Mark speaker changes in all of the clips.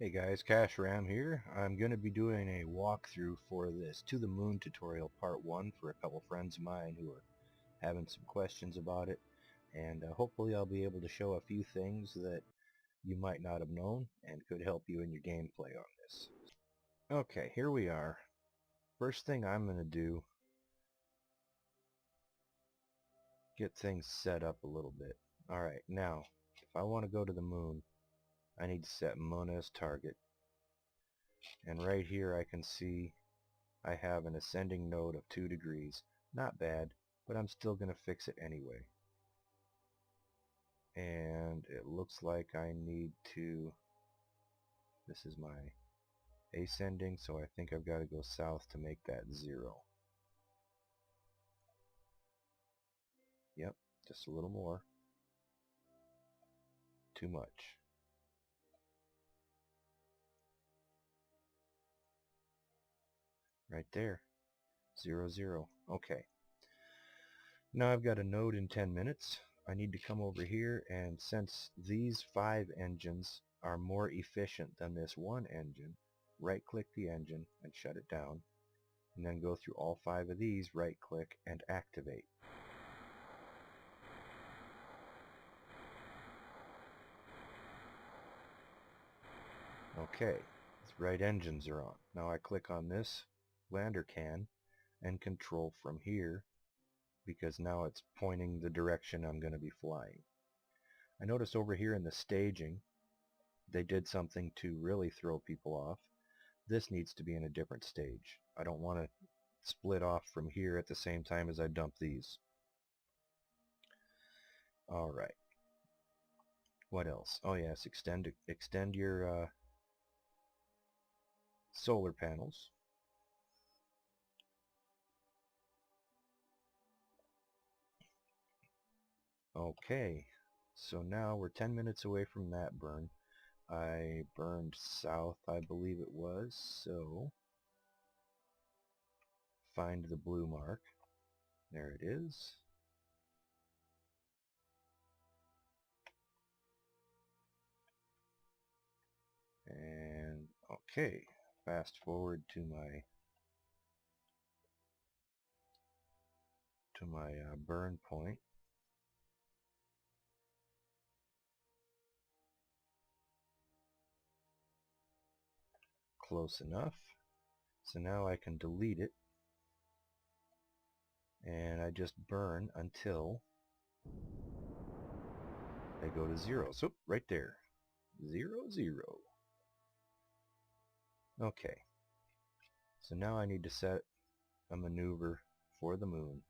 Speaker 1: Hey guys, Cash Ram here. I'm going to be doing a walkthrough for this To the Moon tutorial part 1 for a couple friends of mine who are having some questions about it, and hopefully I'll be able to show a few things that you might not have known and could help you in your gameplay on this. Okay, here we are. First thing I'm going to do, get things set up a little bit. Alright, now if I want to go to the moon, I need to set moon as target. And right here I can see I have an ascending node of 2 degrees. Not bad, but I'm still going to fix it anyway. And it looks like I need to, this is my ascending, so I think I've got to go south to make that 0. Yep, just a little more. Too much. Right there. 0, 0. Okay. Now I've got a node in 10 minutes. I need to come over here, and since these 5 engines are more efficient than this one engine, right click the engine and shut it down, and then go through all 5 of these, right click and activate. Okay, the right engines are on. Now I click on this lander can and control from here, because now it's pointing the direction I'm going to be flying. I notice over here in the staging they did something to really throw people off. This needs to be in a different stage. I don't want to split off from here at the same time as I dump these. Alright. What else? Oh yes, extend your solar panels. Okay, so now we're 10 minutes away from that burn. I burned south, I believe it was, so find the blue mark. There it is. And okay, fast forward to my burn point. Close enough. So now I can delete it, and I just burn until I go to 0. So right there, 0, 0. Okay, so now I need to set a maneuver for the moon.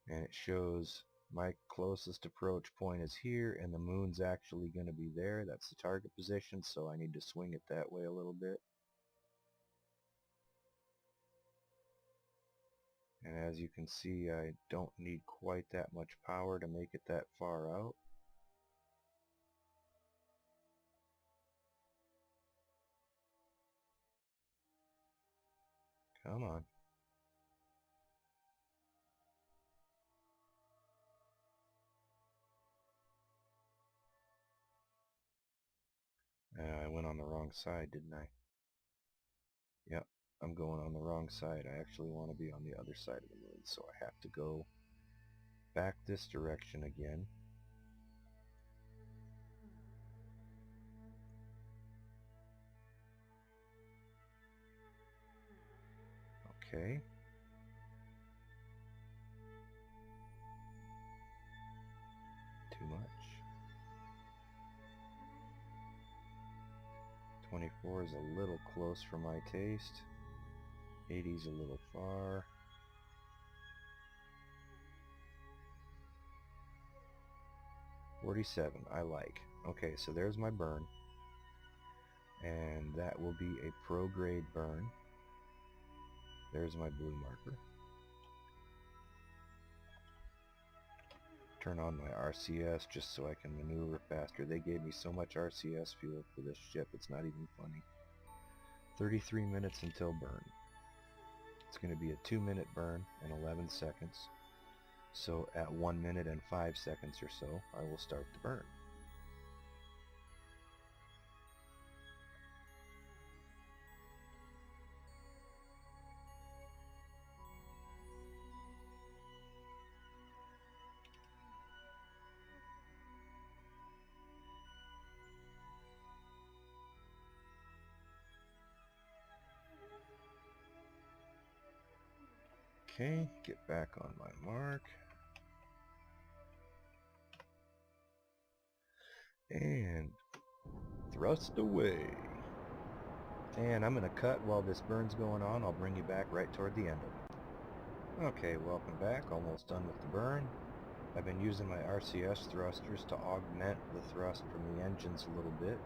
Speaker 1: And it shows my closest approach point is here, and the moon's actually going to be there. That's the target position, so I need to swing it that way a little bit. And as you can see, I don't need quite that much power to make it that far out. Come on. I went on the wrong side, didn't I? Yep, I'm going on the wrong side. I actually want to be on the other side of the moon, so I have to go back this direction again. Okay. Too much. 24 is a little close for my taste. 80 is a little far. 47, I like. Okay, so there's my burn. And that will be a pro grade burn. There's my blue marker. Turn on my RCS just so I can maneuver faster. They gave me so much RCS fuel for this ship, it's not even funny. 33 minutes until burn. It's going to be a 2-minute burn in 11 seconds. So at 1 minute and 5 seconds or so, I will start the burn. Okay, get back on my mark. And thrust away. And I'm going to cut while this burn's going on. I'll bring you back right toward the end of it. Okay, welcome back. Almost done with the burn. I've been using my RCS thrusters to augment the thrust from the engines a little bit.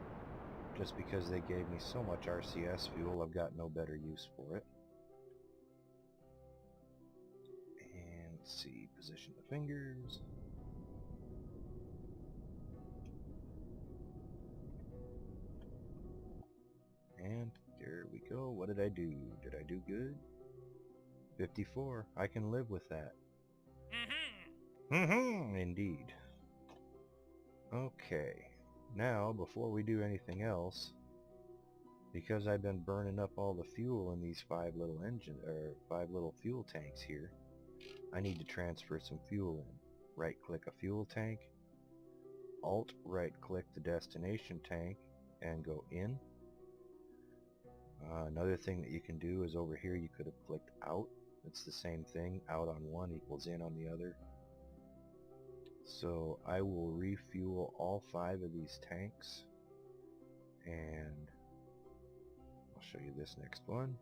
Speaker 1: Just because they gave me so much RCS fuel, I've got no better use for it. And let's see, position the fingers. And there we go. What did I do? Did I do good? 54. I can live with that. Indeed. Okay. Now, before we do anything else, because I've been burning up all the fuel in these 5 little fuel tanks here, I need to transfer some fuel in. Right-click a fuel tank, Alt right-click the destination tank, and go in. Another thing that you can do is over here you could have clicked out. It's the same thing. Out on one equals in on the other. So I will refuel all 5 of these tanks, and I'll show you this next one.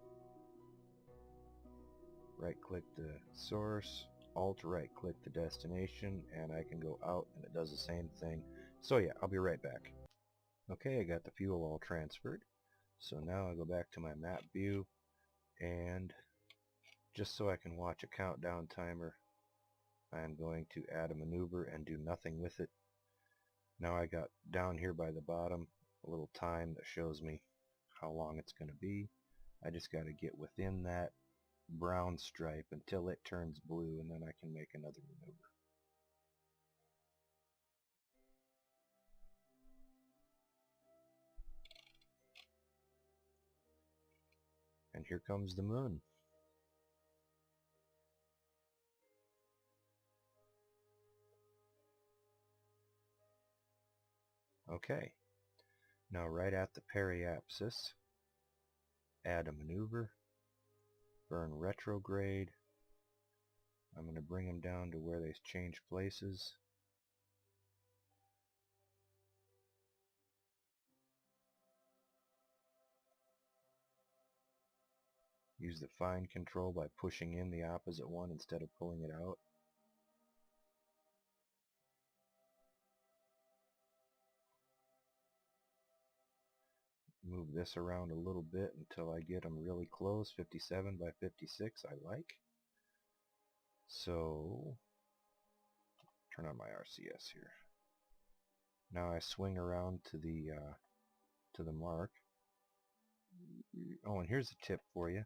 Speaker 1: Right click the source, Alt right click the destination, and I can go out and it does the same thing. So yeah, I'll be right back. Okay, I got the fuel all transferred. So now I go back to my map view, and just so I can watch a countdown timer, I am going to add a maneuver and do nothing with it. Now I got down here by the bottom a little time that shows me how long it's going to be. I just got to get within that brown stripe until it turns blue, and then I can make another maneuver. And here comes the moon. Okay, now right at the periapsis, add a maneuver, burn retrograde. I'm going to bring them down to where they change places. Use the find control by pushing in the opposite one instead of pulling it out. Move this around a little bit until I get them really close. 57 by 56 I like. So turn on my RCS here. Now I swing around to the mark. Oh, and here's a tip for you.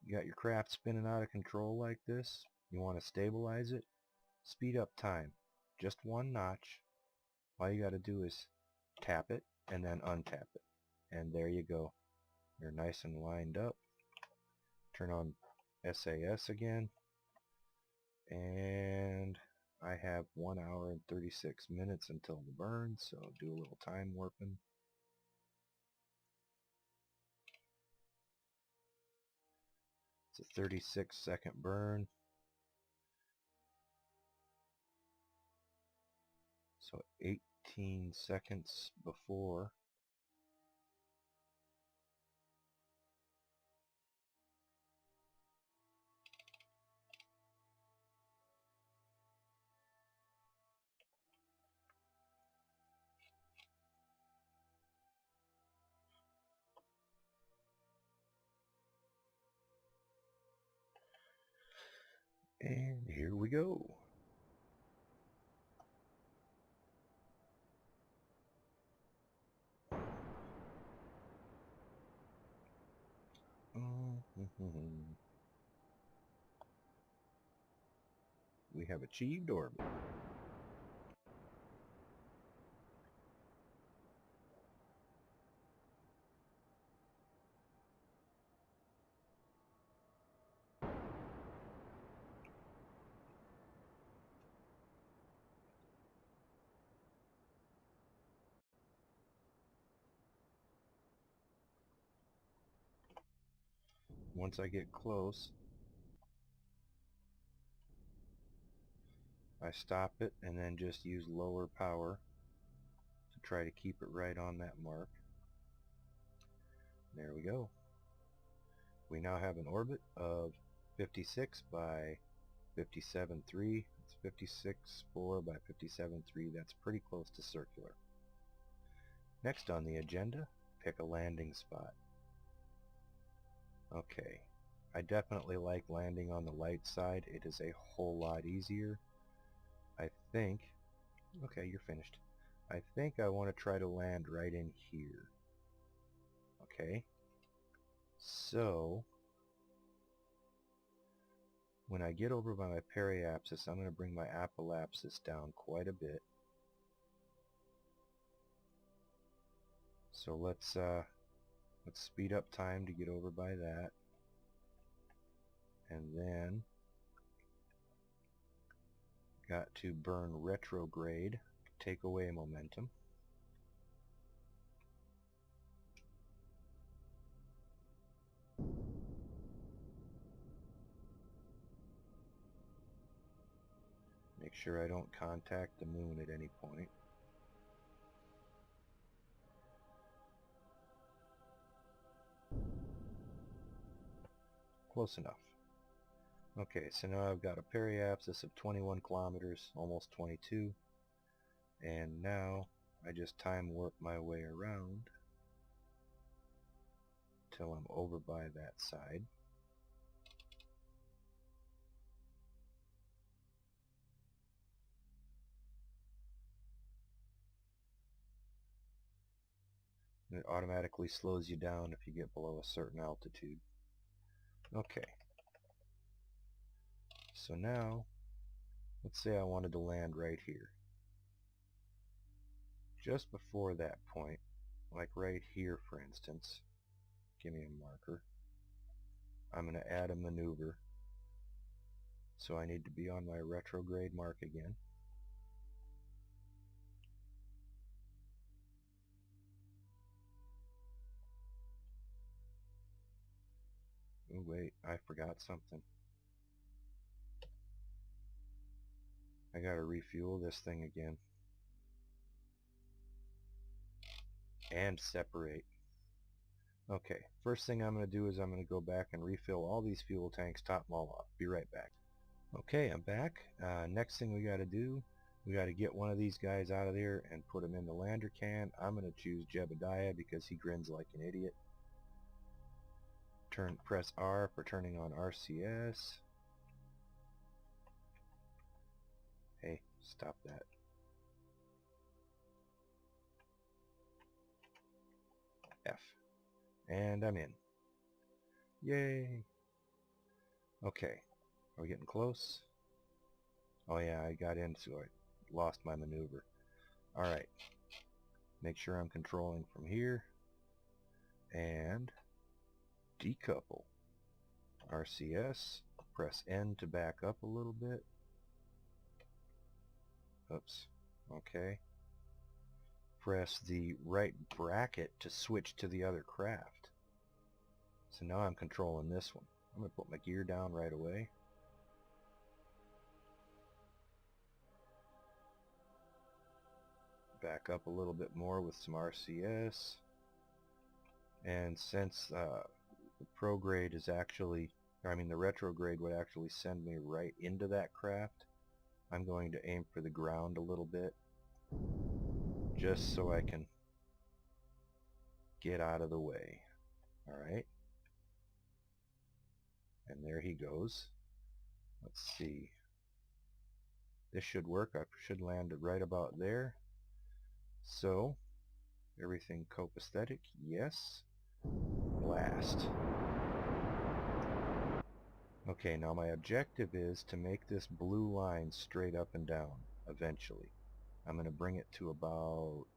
Speaker 1: You got your craft spinning out of control like this. You want to stabilize it. Speed up time. Just 1 notch. All you got to do is tap it and then untap it. And there you go. You're nice and lined up. Turn on SAS again. And I have 1 hour and 36 minutes until the burn, so do a little time warping. It's a 36-second burn. So 18 seconds before. And here we go. have achieved orbit. Once I get close, I stop it and then just use lower power to try to keep it right on that mark. There we go. We now have an orbit of 56 by 57.3. It's 56.4 by 57.3. That's pretty close to circular. Next on the agenda, pick a landing spot. Okay, I definitely like landing on the light side. It is a whole lot easier. I think, okay, you're finished. I think I want to try to land right in here. Okay, so when I get over by my periapsis, I'm going to bring my apoapsis down quite a bit. So let's speed up time to get over by that, and then got to burn retrograde, take away momentum. Make sure I don't contact the moon at any point. Close enough. Okay, so now I've got a periapsis of 21 kilometers, almost 22, and now I just time warp my way around till I'm over by that side. And it automatically slows you down if you get below a certain altitude. Okay. So now, let's say I wanted to land right here. Just before that point, like right here for instance, give me a marker. I'm going to add a maneuver. So I need to be on my retrograde mark again. Oh wait, I forgot something. I gotta refuel this thing again. And separate. Okay, first thing I'm going to do is I'm going to go back and refill all these fuel tanks, top them all off. Be right back. Okay, I'm back. Next thing we got to do, we got to get one of these guys out of there and put him in the lander can. I'm going to choose Jebediah because he grins like an idiot. Press R for turning on RCS. Hey, stop that. F. And I'm in. Yay! Okay, are we getting close? Oh yeah, I got in, so I lost my maneuver. Alright, make sure I'm controlling from here. And decouple. RCS, press N to back up a little bit. Oops, okay. Press the right bracket to switch to the other craft. So now I'm controlling this one. I'm going to put my gear down right away. Back up a little bit more with some RCS. And since the prograde is actually, the retrograde would actually send me right into that craft, I'm going to aim for the ground a little bit, just so I can get out of the way. Alright. And there he goes. Let's see. This should work. I should land it right about there. So, everything copacetic, yes. Blast. Okay, now my objective is to make this blue line straight up and down eventually. I'm going to bring it to about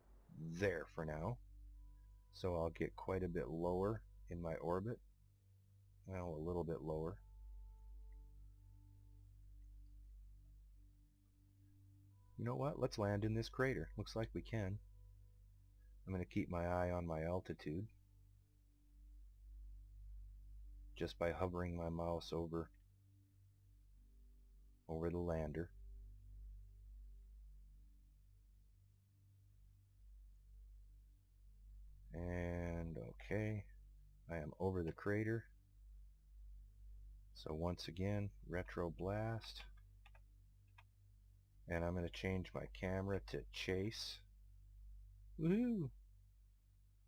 Speaker 1: there for now. So I'll get quite a bit lower in my orbit. Well, a little bit lower. You know what? Let's land in this crater. Looks like we can. I'm going to keep my eye on my altitude just by hovering my mouse over the lander. And okay, I am over the crater. So once again, retro blast. And I'm going to change my camera to chase. Woohoo!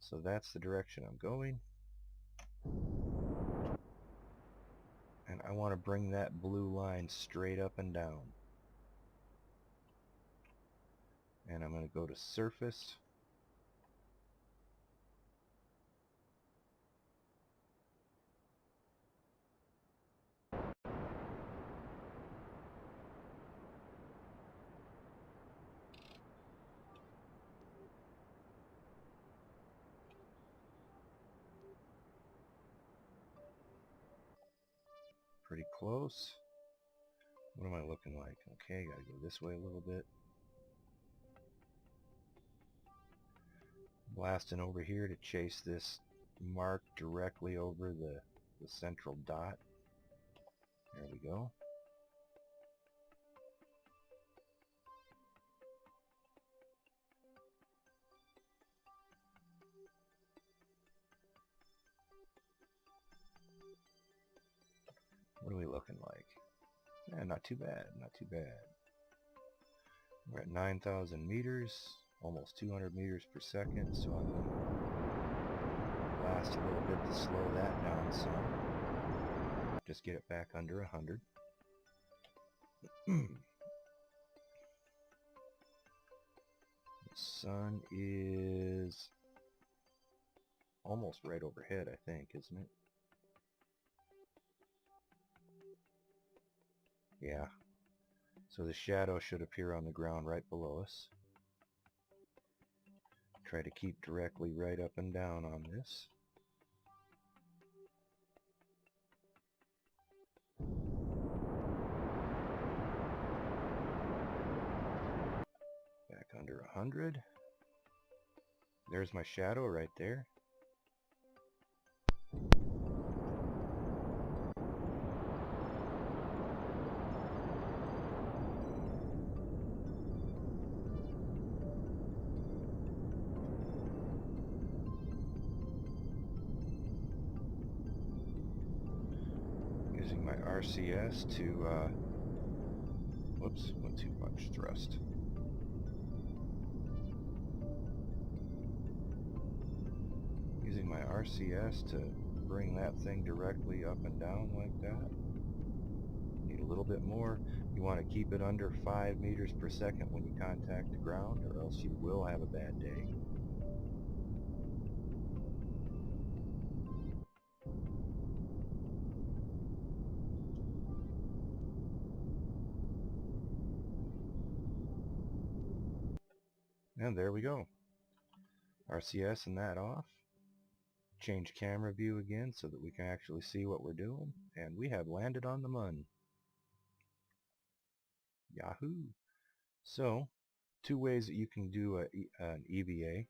Speaker 1: So that's the direction I'm going. And I want to bring that blue line straight up and down. And I'm going to go to surface. Pretty close. What am I looking like? Okay, gotta go this way a little bit. Blasting over here to chase this mark directly over the central dot. There we go. What are we looking like? Yeah, not too bad, not too bad. We're at 9,000 meters, almost 200 meters per second, so I'm going to blast a little bit to slow that down some. Just get it back under 100. The sun is almost right overhead, I think, isn't it? Yeah. So the shadow should appear on the ground right below us. Try to keep directly right up and down on this. Back under 100. There's my shadow right there. Using my RCS to, whoops, went too much thrust. Using my RCS to bring that thing directly up and down like that. Need a little bit more. You want to keep it under 5 meters per second when you contact the ground, or else you will have a bad day. And there we go. RCS and that off. Change camera view again so that we can actually see what we're doing. And we have landed on the moon. Yahoo! So, two ways that you can do an EVA.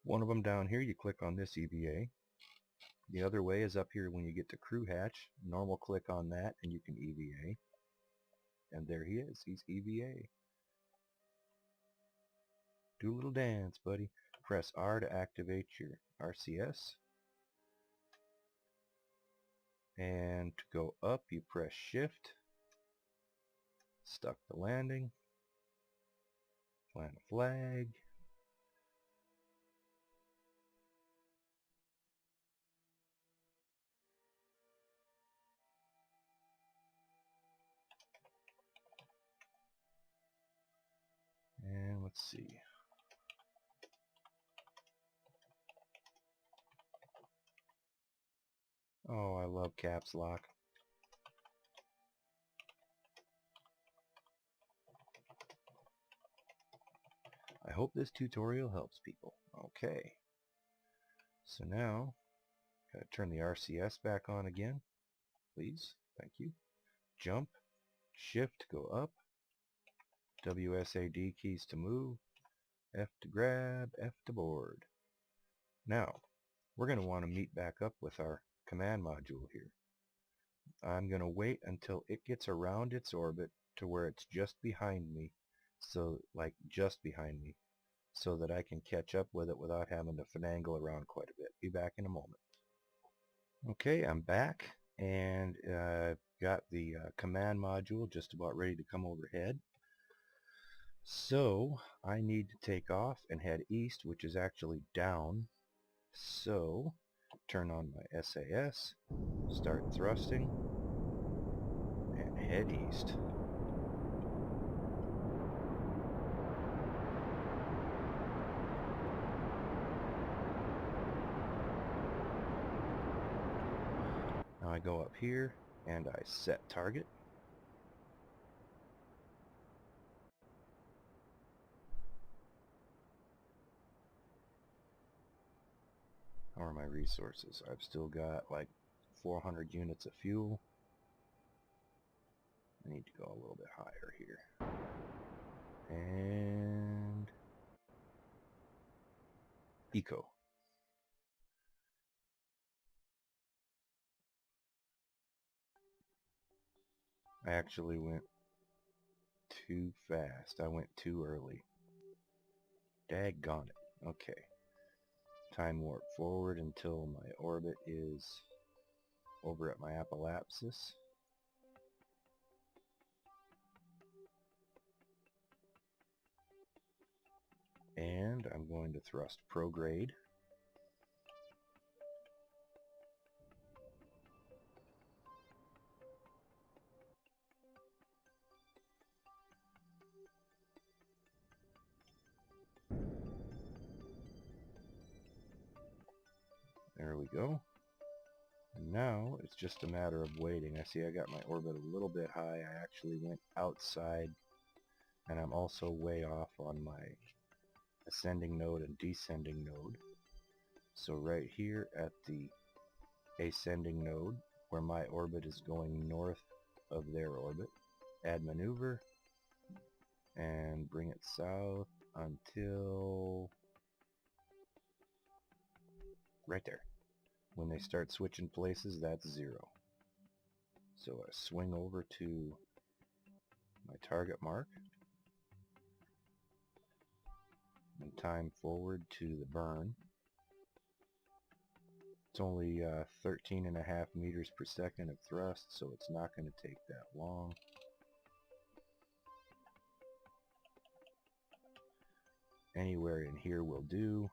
Speaker 1: One of them down here, you click on this EVA. The other way is up here when you get to crew hatch. Normal click on that and you can EVA. And there he is. He's EVA. Do a little dance, buddy. Press R to activate your RCS. And to go up, you press Shift. Stuck the landing. Plant a flag. And let's see. Oh, I love caps lock. I hope this tutorial helps people. Okay. So now, gotta turn the RCS back on again, please. Thank you. Jump, Shift, go up, WSAD keys to move, F to grab, F to board. Now, we're going to want to meet back up with our command module here. I'm going to wait until it gets around its orbit to where it's just behind me, so like just behind me, so that I can catch up with it without having to finagle around quite a bit. Be back in a moment. Okay, I'm back, and got the command module just about ready to come overhead. So I need to take off and head east, which is actually down. So turn on my SAS, start thrusting, and head east. Now I go up here and I set target. How are my resources? I've still got like 400 units of fuel. I need to go a little bit higher here. And eco. I actually went too fast. I went too early. Daggone it. Okay. Time warp forward until my orbit is over at my apoapsis. And I'm going to thrust prograde. There we go. And now it's just a matter of waiting. I see I got my orbit a little bit high. I actually went outside, and I'm also way off on my ascending node and descending node. So right here at the ascending node, where my orbit is going north of their orbit, add maneuver and bring it south until right there. When they start switching places, that's 0. So I swing over to my target mark and time forward to the burn. It's only 13.5 meters per second of thrust, so it's not going to take that long. Anywhere in here will do.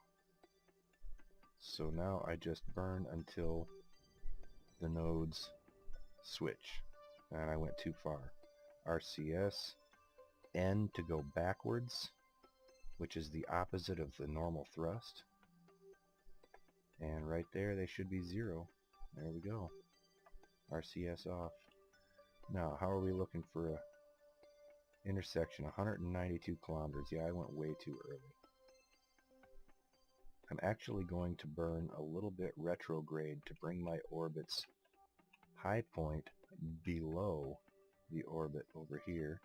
Speaker 1: So now I just burn until the nodes switch. And I went too far. RCS, N to go backwards, which is the opposite of the normal thrust. And right there they should be 0. There we go. RCS off. Now, how are we looking for a intersection? 192 kilometers. Yeah, I went way too early. I'm actually going to burn a little bit retrograde to bring my orbit's high point below the orbit over here.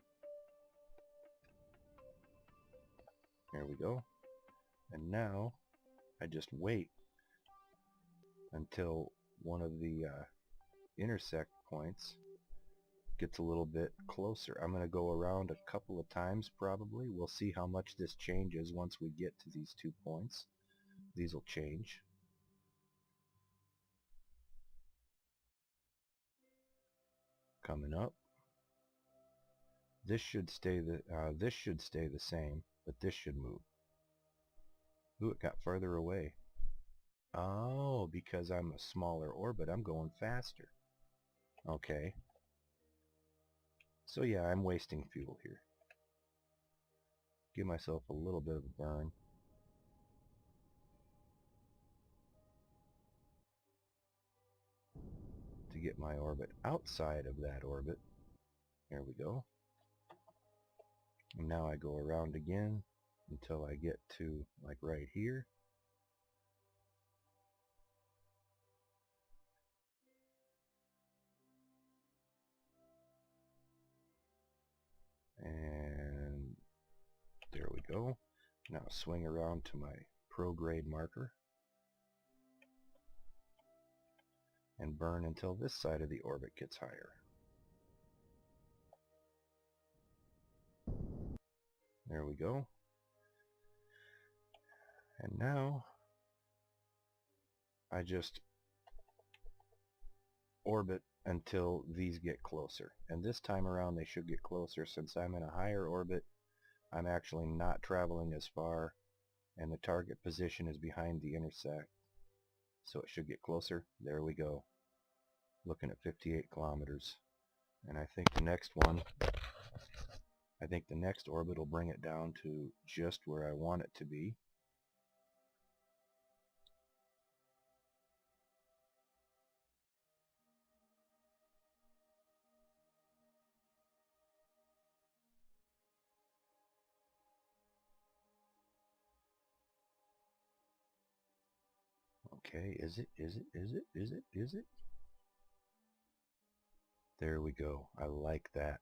Speaker 1: There we go. And now I just wait until one of the intersect points gets a little bit closer. I'm going to go around a couple of times probably. We'll see how much this changes once we get to these 2 points. These will change. Coming up. This should stay the same, but this should move. Ooh, it got further away. Oh, because I'm a smaller orbit, I'm going faster. Okay. So yeah, I'm wasting fuel here. Give myself a little bit of a burn. To get my orbit outside of that orbit. There we go. And now I go around again, until I get to like right here. And there we go. Now swing around to my prograde marker and burn until this side of the orbit gets higher. There we go. And now I just orbit until these get closer. And this time around they should get closer. Since I'm in a higher orbit, I'm actually not traveling as far, and the target position is behind the intersect. So it should get closer. There we go. Looking at 58 kilometers. And I think the next orbit will bring it down to just where I want it to be. Okay, is it? There we go. I like that.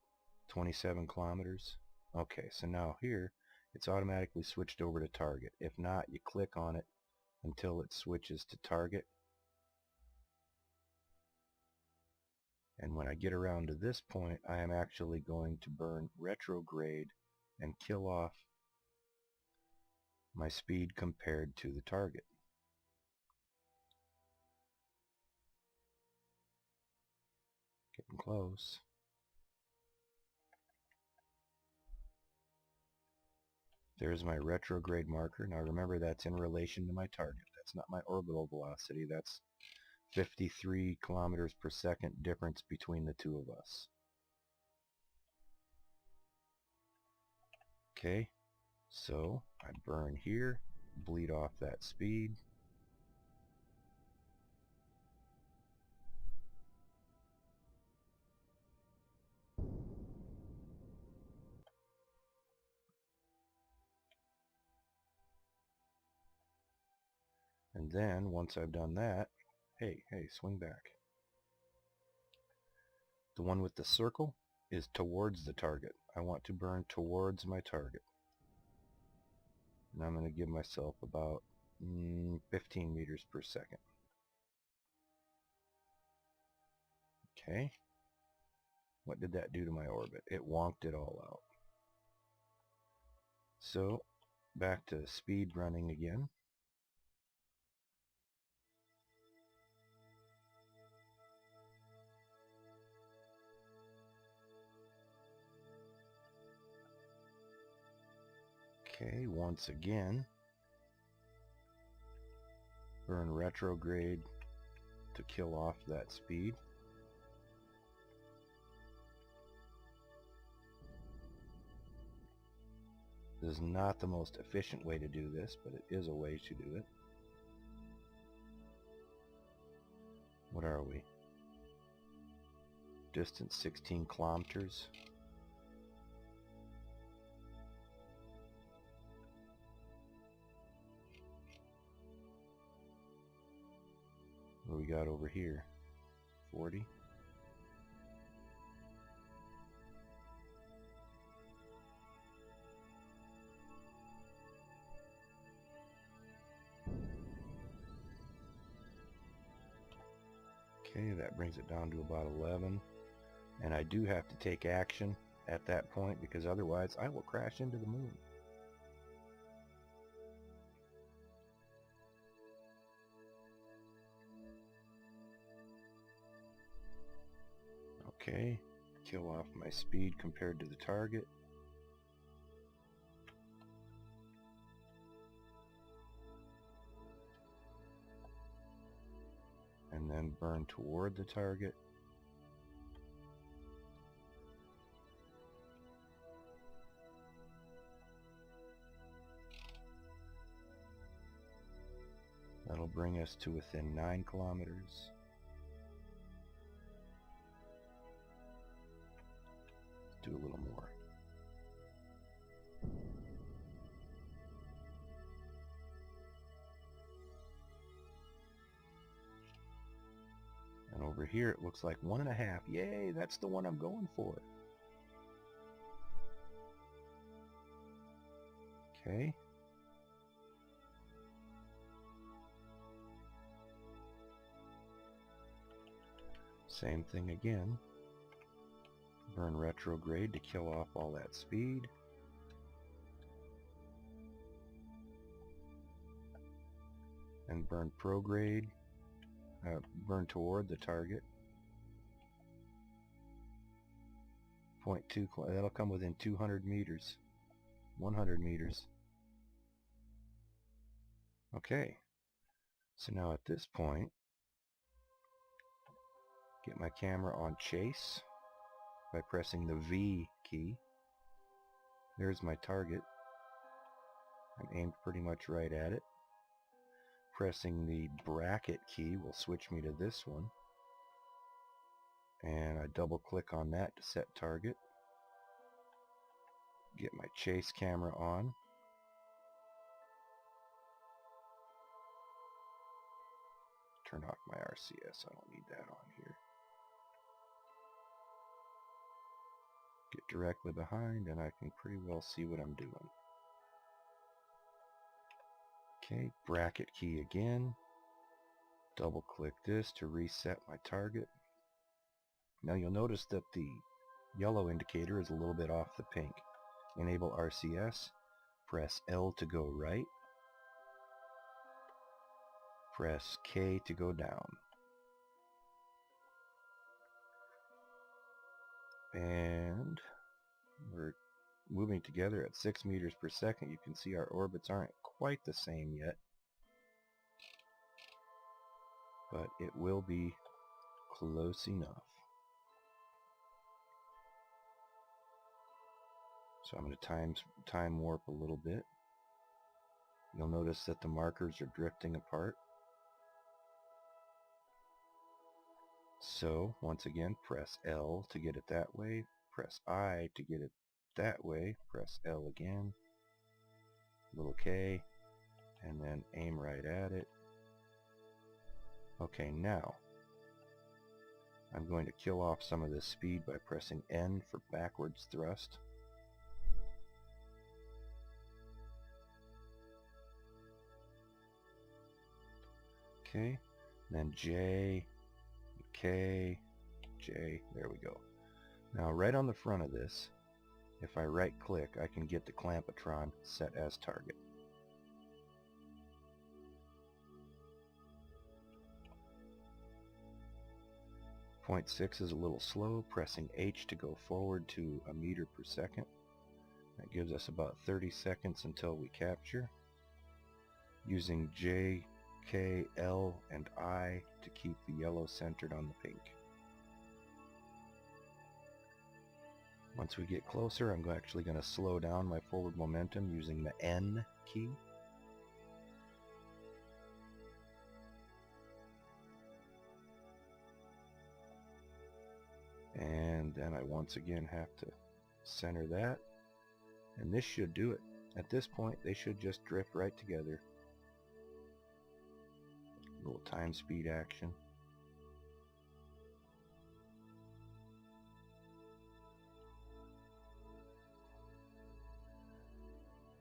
Speaker 1: 27 kilometers. Okay, so now here, it's automatically switched over to target. If not, you click on it until it switches to target. And when I get around to this point, I am actually going to burn retrograde and kill off my speed compared to the target. Getting close. There's my retrograde marker. Now remember, that's in relation to my target. That's not my orbital velocity. That's 53 kilometers per second difference between the two of us. Okay, so I burn here, bleed off that speed. And then once I've done that, hey, swing back. The one with the circle is towards the target. I want to burn towards my target. And I'm going to give myself about 15 meters per second. Okay. What did that do to my orbit? It wonked it all out. So back to speed running again. Okay, once again, burn retrograde to kill off that speed. This is not the most efficient way to do this, but it is a way to do it. What are we? Distance 16 kilometers. What do we got over here? 40. Okay, that brings it down to about 11. And I do have to take action at that point, because otherwise I will crash into the moon. Okay, kill off my speed compared to the target. And then burn toward the target. That'll bring us to within 9 kilometers. Do a little more. Over here it looks like 1.5. Yay, that's the one I'm going for. Okay. Same thing again. Burn retrograde to kill off all that speed. And burn prograde. Burn toward the target. 0.2, that'll come within 200 meters. 100 meters. Okay. So now at this point, get my camera on chase by pressing the V key. There's my target. I'm aimed pretty much right at it. Pressing the bracket key will switch me to this one. And I double click on that to set target. Get my chase camera on. Turn off my RCS, I don't need that on here. Get directly behind and I can pretty well see what I'm doing. Okay, bracket key again. Double click this to reset my target. Now you'll notice that the yellow indicator is a little bit off the pink. Enable RCS. Press L to go right. Press K to go down. And we're moving together at 6 meters per second. You can see our orbits aren't quite the same yet, but it will be close enough. So I'm going to time warp a little bit. You'll notice that the markers are drifting apart. So once again, press L to get it that way, press I to get it that way, press L again, little K, and then aim right at it. Okay, now I'm going to kill off some of this speed by pressing N for backwards thrust. Okay, then J, K, J, there we go. Now right on the front of this, if I right click, I can get the clampetron set as target. Point 6 is a little slow. Pressing H to go forward to 1 meter per second. That gives us about 30 seconds until we capture. Using J, K, L, and I to keep the yellow centered on the pink. Once we get closer, I'm actually going to slow down my forward momentum using the N key. And then I once again have to center that. And this should do it. At this point, they should just drift right together. A little time speed action.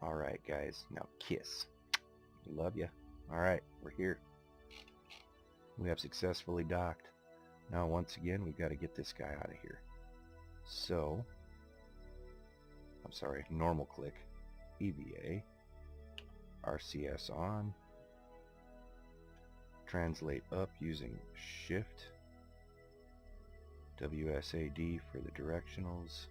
Speaker 1: Alright guys, now kiss. Love ya. Alright, we're here. We have successfully docked. Now once again, we've got to get this guy out of here. So, I'm sorry, normal click, EVA, RCS on, translate up using Shift, WSAD for the directionals,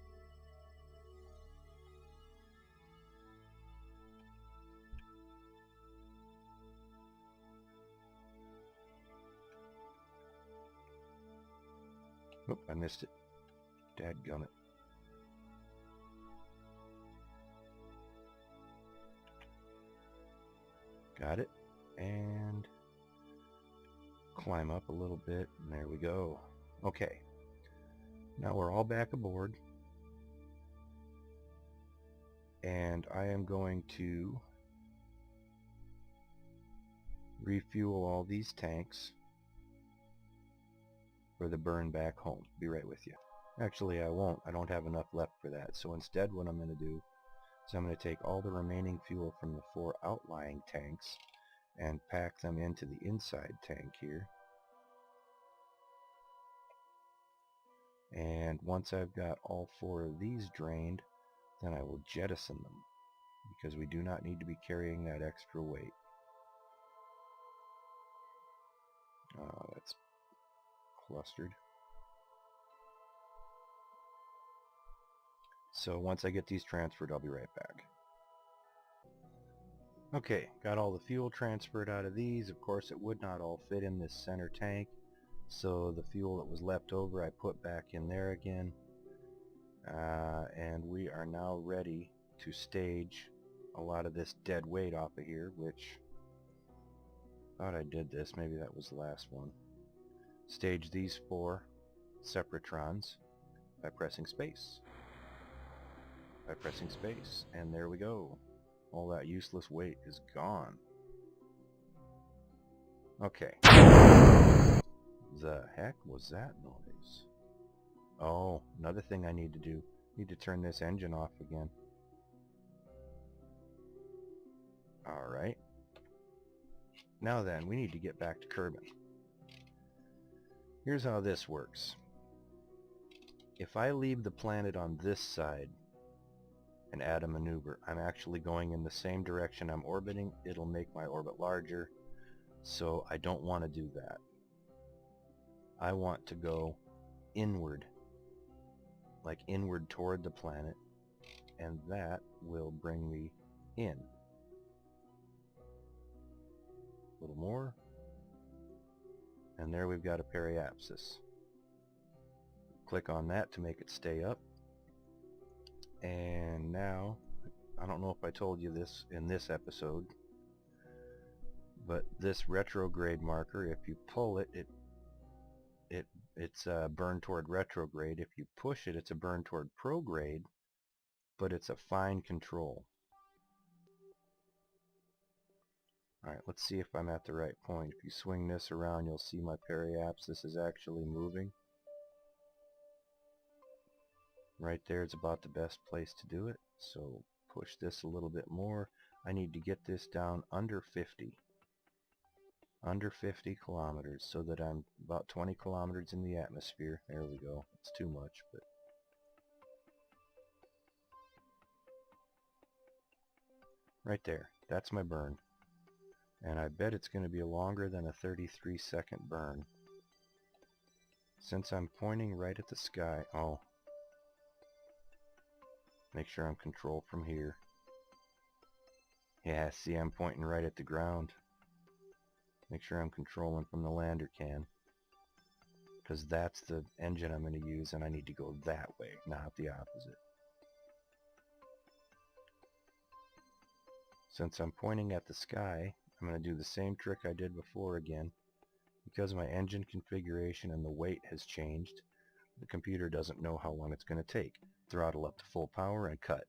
Speaker 1: oop, I missed it. Dadgummit. Got it. And climb up a little bit, and there we go. Okay. Now we're all back aboard. And I am going to refuel all these tanks. for the burn back home. Be right with you. Actually, I won't. I don't have enough left for that. So instead, what I'm going to do is I'm going to take all the remaining fuel from the 4 outlying tanks and pack them into the inside tank here. And once I've got all 4 of these drained, then I will jettison them, because we do not need to be carrying that extra weight. That's clustered. So once I get these transferred, I'll be right back. Okay, got all the fuel transferred out of these. Of course, it would not all fit in this center tank, so the fuel that was left over I put back in there again. And we are now ready to stage a lot of this dead weight off of here, which I thought I did this. Maybe that was the last one. Stage these 4 separatrons by pressing space. By pressing space. And there we go. All that useless weight is gone. Okay. The heck was that noise? Oh, another thing I need to do. I need to turn this engine off again. Alright. Now then, we need to get back to Kerbin. Here's how this works. If I leave the planet on this side and add a maneuver, I'm actually going in the same direction I'm orbiting. It'll make my orbit larger, so I don't want to do that. I want to go inward, like inward toward the planet, and that will bring me in. A little more, and there we've got a periapsis. Click on that to make it stay up. And now, I don't know if I told you this in this episode, but this retrograde marker, if you pull it, it's a burn toward retrograde. If you push it, it's a burn toward prograde, but it's a fine control. Alright, let's see if I'm at the right point. If you swing this around, you'll see my periapsis is actually moving. Right there is about the best place to do it, so push this a little bit more. I need to get this down under 50. Under 50 kilometers, so that I'm about 20 kilometers in the atmosphere. There we go. It's too much, but right there. That's my burn. And I bet it's going to be longer than a 33-second burn. Since I'm pointing right at the sky, oh, make sure I'm controlled from here. Yeah, see, I'm pointing right at the ground. Make sure I'm controlling from the lander can, because that's the engine I'm going to use, and I need to go that way, not the opposite. Since I'm pointing at the sky, I'm going to do the same trick I did before again. Because my engine configuration and the weight has changed, the computer doesn't know how long it's going to take. Throttle up to full power and cut.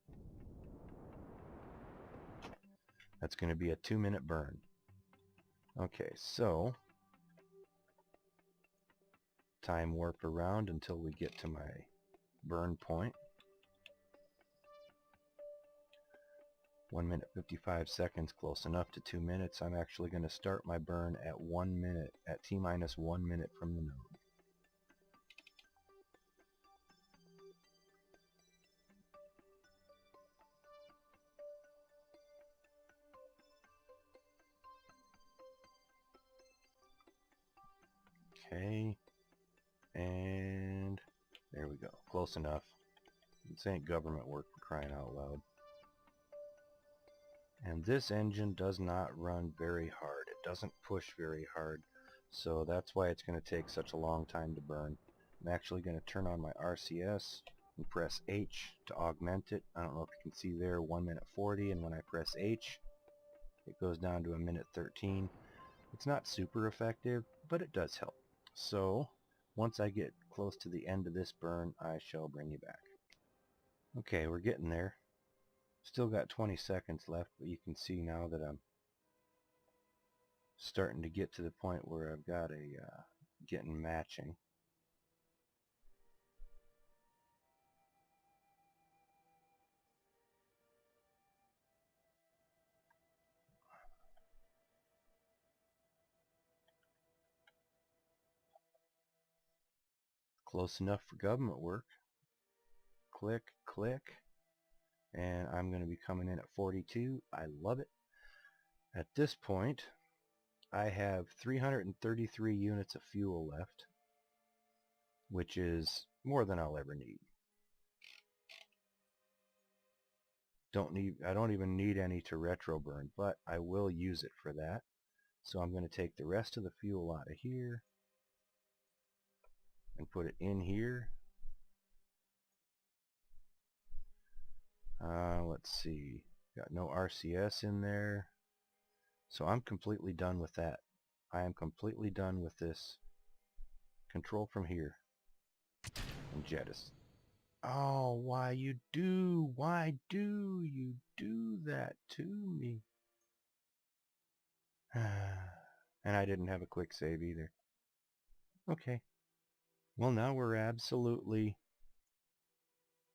Speaker 1: That's going to be a 2-minute burn. Okay, so time warp around until we get to my burn point. 1 minute 55 seconds, close enough to 2 minutes. I'm actually going to start my burn at 1 minute, at T-minus 1 minute from the node. Okay, and there we go. Close enough. This ain't government work, for crying out loud. And this engine does not run very hard. It doesn't push very hard, so that's why it's going to take such a long time to burn. I'm actually going to turn on my RCS and press H to augment it. I don't know if you can see there, 1 minute 40, and when I press H, it goes down to 1 minute 13. It's not super effective, but it does help. So once I get close to the end of this burn, I shall bring you back. Okay, we're getting there. Still got 20 seconds left, but you can see now that I'm starting to get to the point where I've got a getting matching. close enough for government work. Click, click, and I'm going to be coming in at 42. I love it. At this point, I have 333 units of fuel left, which is more than I'll ever need. I don't even need any to retro burn, but I will use it for that. So I'm going to take the rest of the fuel out of here and put it in here. Let's see, got no RCS in there, so I'm completely done with that. I am completely done with this. Control from here and jettison. Oh, why do you do that to me? And I didn't have a quick save either. Okay, well, now we're absolutely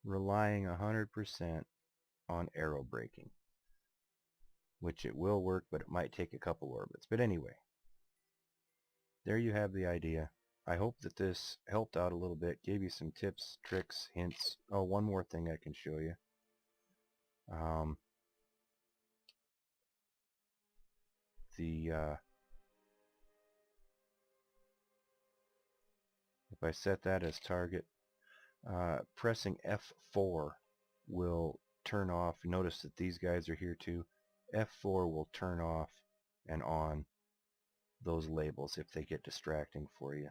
Speaker 1: relying 100% on arrow braking, which it will work, but it might take a couple orbits. But anyway, there you have the idea. I hope that this helped out a little bit, gave you some tips, tricks, hints. Oh, one more thing I can show you. If I set that as target, pressing F4 will turn off. Notice that these guys are here too. F4 will turn off and on those labels if they get distracting for you.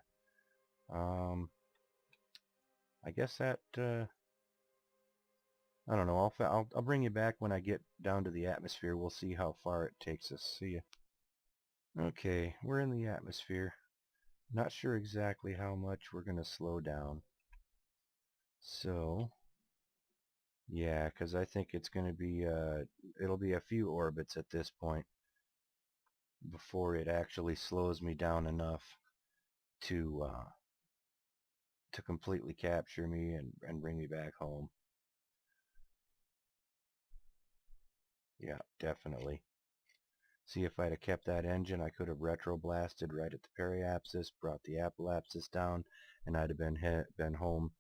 Speaker 1: I guess that I don't know. I'll bring you back when I get down to the atmosphere. We'll see how far it takes us. See ya. Okay, we're in the atmosphere. Not sure exactly how much we're going to slow down. So, yeah, because I think it's going to be, it'll be a few orbits at this point before it actually slows me down enough to completely capture me and bring me back home. Yeah, definitely. See, if I'd have kept that engine, I could have retro-blasted right at the periapsis, brought the apoapsis down, and I'd have been home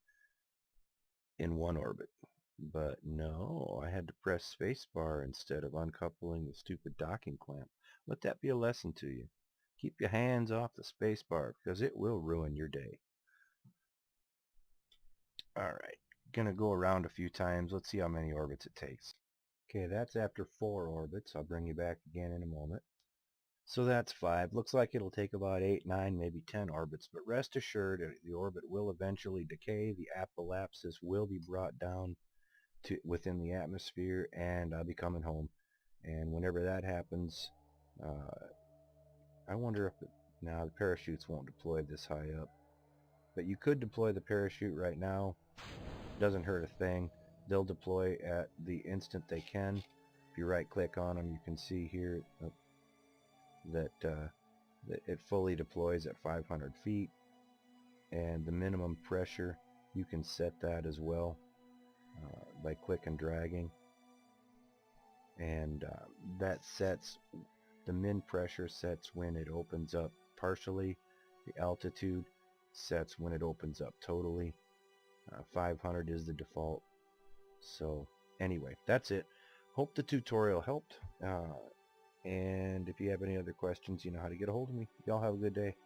Speaker 1: in one orbit. But no, I had to press spacebar instead of uncoupling the stupid docking clamp. Let that be a lesson to you. Keep your hands off the spacebar because it will ruin your day. Alright, gonna go around a few times. Let's see how many orbits it takes. Okay, that's after 4 orbits. I'll bring you back again in a moment. So that's 5. Looks like it'll take about 8, 9, maybe 10 orbits, but rest assured the orbit will eventually decay. The apoapsis will be brought down to within the atmosphere, and I'll be coming home. And whenever that happens, I wonder if now the parachutes won't deploy this high up. But you could deploy the parachute right now. Doesn't hurt a thing. They'll deploy at the instant they can. If you right click on them, you can see here that it fully deploys at 500 feet, and the minimum pressure, you can set that as well by click and dragging, and that sets the min pressure sets when it opens up partially. The altitude sets when it opens up totally. 500 is the default. So anyway, that's it. Hope the tutorial helped. And if you have any other questions, you know how to get a hold of me. Y'all have a good day.